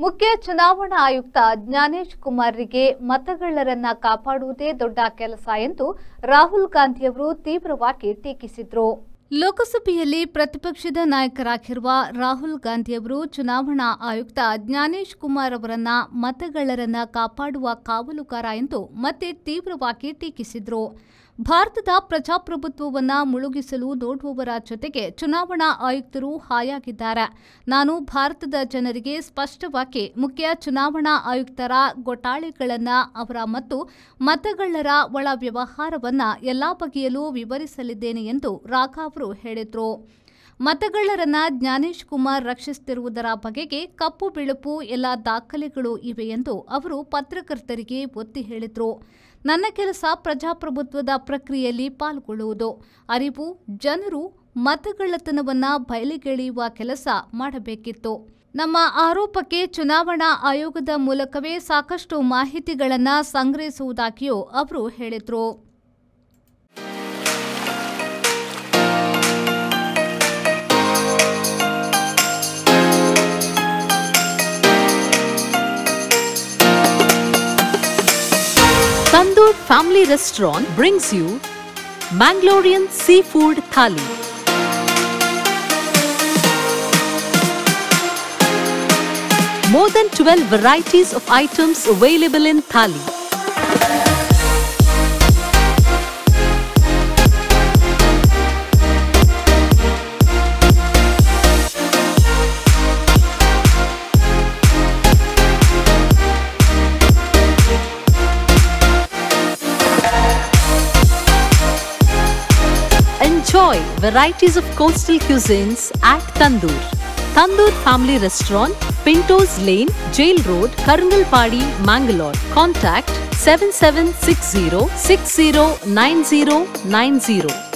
ಮುಖ್ಯ ಚುನಾವಣಾ ಆಯುಕ್ತ ಜ್ಞಾನೇಶ್ ಕುಮಾರ್ರಿಗೆ ಮತಗಳ್ಳರನ್ನ ಕಾಪಾಡುವುದೇ ದೊಡ್ಡ ಕೆಲಸ ಎಂದು ರಾಹುಲ್ ಗಾಂಧಿಯವರು ತೀವ್ರವಾಗಿ ಟೀಕಿಸಿದರು. ಲೋಕಸಭೆಯಲ್ಲಿ ಪ್ರತಿಪಕ್ಷದ ನಾಯಕರಾಗಿರುವ ರಾಹುಲ್ ಗಾಂಧಿಯವರು ಚುನಾವಣಾ ಆಯುಕ್ತ ಜ್ಞಾನೇಶ್ ಕುಮಾರ್ ಅವರನ್ನ ಮತಗಳ್ಳರನ್ನ ಕಾಪಾಡುವ ಕಾವಲುಗಾರ ಎಂದು ಮತ್ತೆ ತೀವ್ರವಾಗಿ ಟೀಕಿಸಿದರು. ಭಾರತದ ಪ್ರಜಾಪ್ರಭುತ್ವವನ್ನು ಮುಳುಗಿಸಲು ನೋಡುವವರ ಜೊತೆಗೆ ಚುನಾವಣಾ ಆಯುಕ್ತರು ಹಾಯಾಗಿದ್ದಾರೆ. ನಾನು ಭಾರತದ ಜನರಿಗೆ ಸ್ಪಷ್ಟವಾಗಿ ಮುಖ್ಯ ಚುನಾವಣಾ ಆಯುಕ್ತರ ಘೋಟಾಳೆಗಳನ್ನು ಅವರ ಮತ್ತು ಮತಗಳ್ಳರ ಒಳ ವ್ಯವಹಾರವನ್ನು ಎಲ್ಲಾ ಬಗೆಯಲ್ಲೂ ವಿವರಿಸಲಿದ್ದೇನೆ ಎಂದು ರಾಘಾ ಅವರು ಹೇಳಿದರು. ಮತಗಳ್ಳರನ್ನ ಜ್ಞಾನೇಶ್ ಕುಮಾರ್ ರಕ್ಷಿಸುತ್ತಿರುವುದರ ಬಗೆಗೆ ಕಪ್ಪು ಬಿಳುಪು ಎಲ್ಲ ದಾಖಲೆಗಳು ಇವೆ ಎಂದು ಅವರು ಪತ್ರಕರ್ತರಿಗೆ ಒತ್ತಿ ಹೇಳಿದರು. ನನ್ನ ಕೆಲಸ ಪ್ರಜಾಪ್ರಭುತ್ವದ ಪ್ರಕ್ರಿಯೆಯಲ್ಲಿ ಪಾಲ್ಗೊಳ್ಳುವುದು. ಅರಿವು ಜನರು ಮತಗಳ್ಳತನವನ್ನು ಬಯಲಿಗೆಳೆಯುವ ಕೆಲಸ ಮಾಡಬೇಕಿತ್ತು. ನಮ್ಮ ಆರೋಪಕ್ಕೆ ಚುನಾವಣಾ ಆಯೋಗದ ಮೂಲಕವೇ ಸಾಕಷ್ಟು ಮಾಹಿತಿಗಳನ್ನು ಸಂಗ್ರಹಿಸುವುದಾಗಿಯೂ ಅವರು ಹೇಳಿದರು. Tandoor Family Restaurant brings you Mangalorean Seafood Thali. More than 12 varieties of items available in Thali. Enjoy varieties of coastal cuisines at Tandoor. Tandoor Family Restaurant, Pintos Lane, Jail Road, Karangalpadi, Mangalore. Contact 7760 609090.